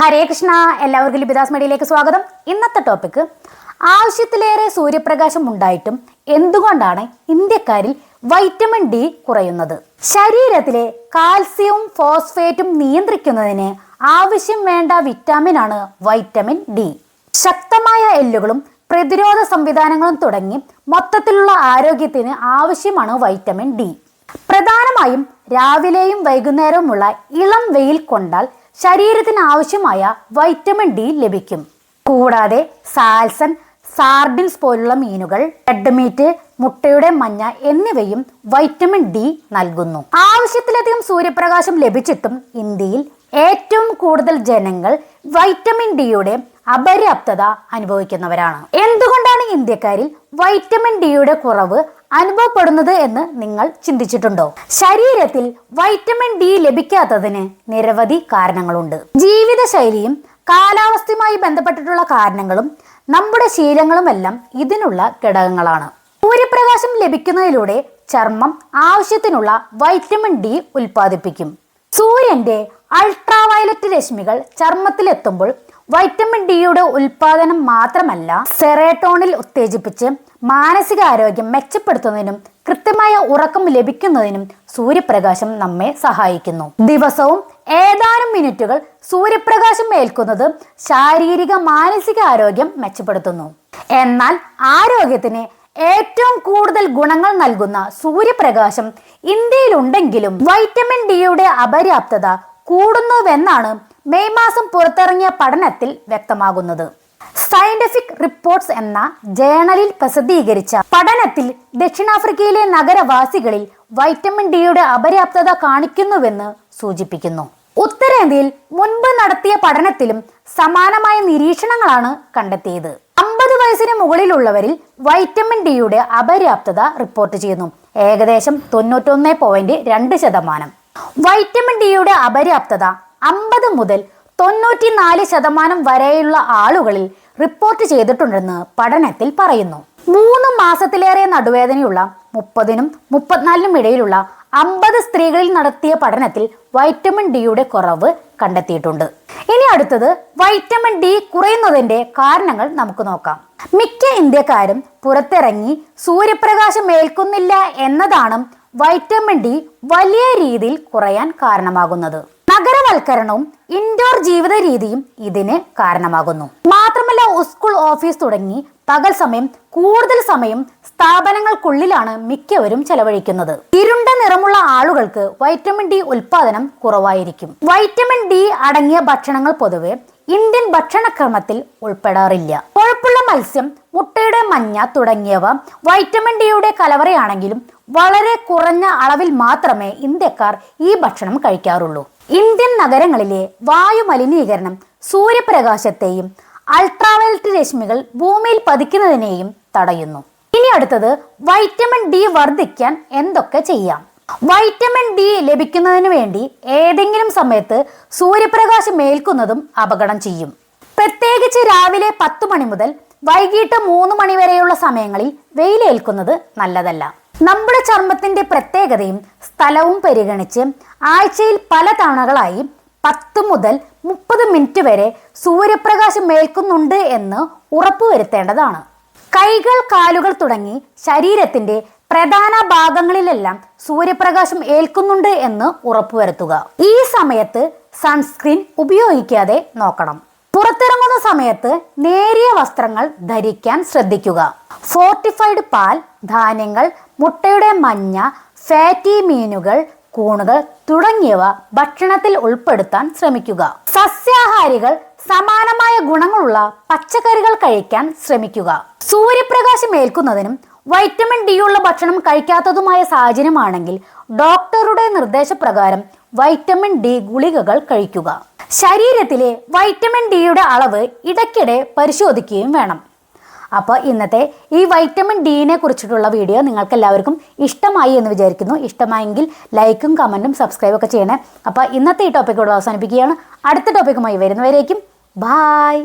ഹരേ കൃഷ്ണ, എല്ലാവർക്കും ലിപിദാസ് മീഡിയയിലേക്ക് സ്വാഗതം. ഇന്നത്തെ ടോപ്പിക്, ആവശ്യത്തിലേറെ സൂര്യപ്രകാശം ഉണ്ടായിട്ടും എന്തുകൊണ്ടാണ് ഇന്ത്യക്കാരിൽ വൈറ്റമിൻ ഡി കുറയുന്നത്? ശരീരത്തിലെ കാൽസ്യവും ഫോസ്ഫേറ്റും നിയന്ത്രിക്കുന്നതിന് ആവശ്യം വേണ്ട വിറ്റാമിൻ ആണ് വൈറ്റമിൻ ഡി. ശക്തമായ എല്ലുകളും പ്രതിരോധ സംവിധാനങ്ങളും തുടങ്ങി മൊത്തത്തിലുള്ള ആരോഗ്യത്തിന് ആവശ്യമാണ് വൈറ്റമിൻ ഡി. പ്രധാനമായും രാവിലെയും വൈകുന്നേരവുമുള്ള ഇളം വെയിൽ കൊണ്ടാൽ ശരീരത്തിന് ആവശ്യമായ വൈറ്റമിൻ ഡി ലഭിക്കും. കൂടാതെ സാൽസൺ, സാർഡിൻസ് പോലുള്ള മീനുകൾ, റെഡ് മീറ്റ്, മുട്ടയുടെ മഞ്ഞ എന്നിവയും വൈറ്റമിൻ ഡി നൽകുന്നു. ആവശ്യത്തിലധികം സൂര്യപ്രകാശം ലഭിച്ചിട്ടും ഇന്ത്യയിൽ ഏറ്റവും കൂടുതൽ ജനങ്ങൾ വൈറ്റമിൻ ഡിയുടെ അപര്യാപ്തത അനുഭവിക്കുന്നവരാണ്. എന്തുകൊണ്ടാണ് ഇന്ത്യക്കാരിൽ വൈറ്റമിൻ ഡിയുടെ കുറവ് അനുഭവപ്പെടുന്നത് എന്ന് നിങ്ങൾ ചിന്തിച്ചിട്ടുണ്ടോ? ശരീരത്തിൽ വൈറ്റമിൻ ഡി ലഭിക്കാത്തതിന് നിരവധി കാരണങ്ങളുണ്ട്. ജീവിതശൈലിയും കാലാവസ്ഥയുമായി ബന്ധപ്പെട്ടിട്ടുള്ള കാരണങ്ങളും നമ്മുടെ ശീലങ്ങളുമെല്ലാം ഇതിനുള്ള ഘടകങ്ങളാണ്. സൂര്യപ്രകാശം ലഭിക്കുന്നതിലൂടെ ചർമ്മം ആവശ്യത്തിനുള്ള വൈറ്റമിൻ ഡി ഉൽപ്പാദിപ്പിക്കും. സൂര്യന്റെ അൾട്രാവയലറ്റ് രശ്മികൾ ചർമ്മത്തിലെത്തുമ്പോൾ വൈറ്റമിൻ ഡിയുടെ ഉൽപാദനം മാത്രമല്ല, സെറോട്ടോണിൻ ഉത്തേജിപ്പിച്ച് മാനസികാരോഗ്യം മെച്ചപ്പെടുത്തുന്നതിനും കൃത്യമായ ഉറക്കം ലഭിക്കുന്നതിനും സൂര്യപ്രകാശം നമ്മെ സഹായിക്കുന്നു. ദിവസവും ഏതാനും മിനിറ്റുകൾ സൂര്യപ്രകാശം ഏൽക്കുന്നത് ശാരീരിക മാനസിക ആരോഗ്യം മെച്ചപ്പെടുത്തുന്നു. എന്നാൽ ആരോഗ്യത്തിന് ഏറ്റവും കൂടുതൽ ഗുണങ്ങൾ നൽകുന്ന സൂര്യപ്രകാശം ഇന്ത്യയിലുണ്ടെങ്കിലും വൈറ്റമിൻ ഡിയുടെ അപര്യാപ്തത കൂടുന്നുവെന്നാണ് മെയ് മാസം പുറത്തിറങ്ങിയ പഠനത്തിൽ വ്യക്തമാകുന്നത്. സയന്റിഫിക് റിപ്പോർട്ട്സ് എന്ന ജേണലിൽ പ്രസിദ്ധീകരിച്ച പഠനത്തിൽ ദക്ഷിണാഫ്രിക്കയിലെ നഗരവാസികളിൽ വൈറ്റമിൻ ഡിയുടെ അപര്യാപ്തത കാണിക്കുന്നുവെന്ന് സൂചിപ്പിക്കുന്നു. ഉത്തരേന്ത്യയിൽ മുൻപ് നടത്തിയ പഠനത്തിലും സമാനമായ നിരീക്ഷണങ്ങളാണ് കണ്ടെത്തിയത്. 50 വയസ്സിന് മുകളിലുള്ളവരിൽ വൈറ്റമിൻ ഡിയുടെ അപര്യാപ്തത റിപ്പോർട്ട് ചെയ്യുന്നു. ഏകദേശം 91.2%. വൈറ്റമിൻ ഡിയുടെ അപര്യാപ്തത 50 മുതൽ 94% വരെയുള്ള ആളുകളിൽ റിപ്പോർട്ട് ചെയ്തിട്ടുണ്ടെന്ന് പഠനത്തിൽ പറയുന്നു. 3 മാസത്തിലേറെ നടുവേദനയുള്ള 30നും 34നും ഇടയിലുള്ള 50 സ്ത്രീകളിൽ നടത്തിയ പഠനത്തിൽ വൈറ്റമിൻ ഡിയുടെ കുറവ് കണ്ടെത്തിയിട്ടുണ്ട്. ഇനി അടുത്തത്, വൈറ്റമിൻ ഡി കുറയുന്നതിന്റെ കാരണങ്ങൾ നമുക്ക് നോക്കാം. മിക്ക ഇന്ത്യക്കാരും പുറത്തിറങ്ങി സൂര്യപ്രകാശം ഏൽക്കുന്നില്ല എന്നതാണ് വൈറ്റമിൻ ഡി വലിയ രീതിയിൽ കുറയാൻ കാരണമാകുന്നത്. നഗരവൽക്കരണവും ഇൻഡോർ ജീവിത രീതിയും ഇതിന് കാരണമാകുന്നു. മാത്രമല്ല, സ്കൂൾ, ഓഫീസ് തുടങ്ങി പകൽ സമയം കൂടുതൽ സമയം സ്ഥാപനങ്ങൾക്കുള്ളിലാണ് മിക്കവരും ചെലവഴിക്കുന്നത്. ഇരുണ്ട നിറമുള്ള ആളുകൾക്ക് വൈറ്റമിൻ ഡി ഉൽപാദനം കുറവായിരിക്കും. വൈറ്റമിൻ ഡി അടങ്ങിയ ഭക്ഷണങ്ങൾ പൊതുവെ ഇന്ത്യൻ ഭക്ഷണക്രമത്തിൽ ഉൾപ്പെടാറില്ല. കൊഴുപ്പുള്ള മത്സ്യം, മുട്ടയുടെ മഞ്ഞ തുടങ്ങിയവ വൈറ്റമിൻ ഡിയുടെ കലവറയാണെങ്കിലും വളരെ കുറഞ്ഞ അളവിൽ മാത്രമേ ഇന്ത്യക്കാർ ഈ ഭക്ഷണം കഴിക്കാറുള്ളൂ. ഇന്ത്യൻ നഗരങ്ങളിലെ വായു മലിനീകരണം സൂര്യപ്രകാശത്തെയും അൾട്രാവയലറ്റ് രശ്മികൾ ഭൂമിയിൽ പതിക്കുന്നതിനെയും തടയുന്നു. ഇനി അടുത്തത്, വൈറ്റമിൻ ഡി വർദ്ധിക്കാൻ എന്തൊക്കെ ചെയ്യാം? വൈറ്റമിൻ ഡി ലഭിക്കുന്നതിന് വേണ്ടി ഏതെങ്കിലും സമയത്ത് സൂര്യപ്രകാശം ഏൽക്കുന്നതും അപകടം ചെയ്യും. പ്രത്യേകിച്ച് രാവിലെ 10 മണി മുതൽ വൈകിട്ട് 3 മണി വരെയുള്ള സമയങ്ങളിൽ വെയിലേൽക്കുന്നത് നല്ലതല്ല. നമ്മുടെ ചർമ്മത്തിന്റെ പ്രത്യേകതയും സ്ഥലവും പരിഗണിച്ച് ആഴ്ചയിൽ പല തവണകളായി 10 മുതൽ 30 മിനിറ്റ് വരെ സൂര്യപ്രകാശം ഏൽക്കുന്നുണ്ട് എന്ന് ഉറപ്പുവരുത്തേണ്ടതാണ്. കൈകൾ, കാലുകൾ തുടങ്ങി ശരീരത്തിന്റെ പ്രധാന ഭാഗങ്ങളിലെല്ലാം സൂര്യപ്രകാശം ഏൽക്കുന്നുണ്ട് എന്ന് ഉറപ്പുവരുത്തുക. ഈ സമയത്ത് സൺസ്ക്രീൻ ഉപയോഗിക്കാതെ നോക്കണം. പുറത്തിറങ്ങുന്ന സമയത്ത് നേരിയ വസ്ത്രങ്ങൾ ധരിക്കാൻ ശ്രദ്ധിക്കുക. ഫോർട്ടിഫൈഡ് പാൽ, ധാന്യങ്ങൾ, മുട്ടയുടെ മഞ്ഞ, ഫാറ്റി മീനുകൾ, കൂണുകൾ തുടങ്ങിയവ ഭക്ഷണത്തിൽ ഉൾപ്പെടുത്താൻ ശ്രമിക്കുക. സസ്യാഹാരികൾ, സമാനമായ ഗുണങ്ങളുള്ള പച്ചക്കറികൾ കഴിക്കാൻ ശ്രമിക്കുക. സൂര്യപ്രകാശം ഏൽക്കുന്നതിനും വൈറ്റമിൻ ഡി ഉള്ള ഭക്ഷണം കഴിക്കാത്തതുമായ സാഹചര്യമാണെങ്കിൽ ഡോക്ടറുടെ നിർദ്ദേശപ്രകാരം വൈറ്റമിൻ ഡി ഗുളികകൾ കഴിക്കുക. ശരീരത്തിലെ വൈറ്റമിൻ ഡിയുടെ അളവ് ഇടയ്ക്കിടെ പരിശോധിക്കുകയും വേണം. അപ്പോൾ ഇന്നത്തെ ഈ വൈറ്റമിൻ ഡിനെ കുറിച്ചിട്ടുള്ള വീഡിയോ നിങ്ങൾക്ക് എല്ലാവർക്കും ഇഷ്ടമായി എന്ന് വിചാരിക്കുന്നു. ഇഷ്ടമായെങ്കിൽ ലൈക്കും കമൻറ്റും സബ്സ്ക്രൈബൊക്കെ ചെയ്യണേ. അപ്പോൾ ഇന്നത്തെ ഈ ടോപ്പിക്കോട് അവസാനിപ്പിക്കുകയാണ്. അടുത്ത ടോപ്പിക്കുമായി വരുന്നവരേക്കും ബായ്.